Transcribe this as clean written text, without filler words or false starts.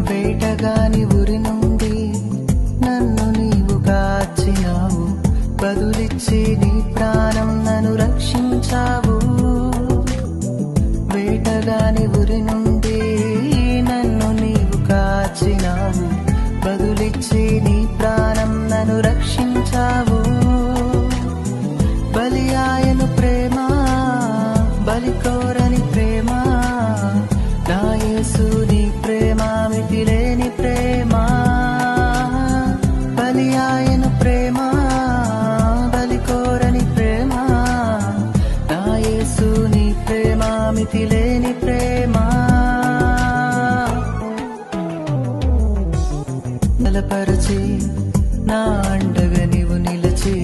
వేటగాని ఉరి నుండి నన్ను నీవు కాచినావు, బదులిచ్చి నీ ప్రాణం నన్ను రక్షించావు. వేటగాని ఉరి నుండి నన్ను నీవు కాచినావు, బదులిచ్చి నీ ప్రాణం నన్ను రక్షించావు. బలి ఆయను ప్రేమ, బలి కోరని ప్రేమ, నా యేసు నీ ప్రేమ మితిలేని ప్రేమ. బలి ఆయను ప్రేమ, బలి కోరని ప్రేమ, నా యేసు నీ ప్రేమ మితిలేని ప్రేమ. బలపరచి నా అండగా నీవు నిలిచి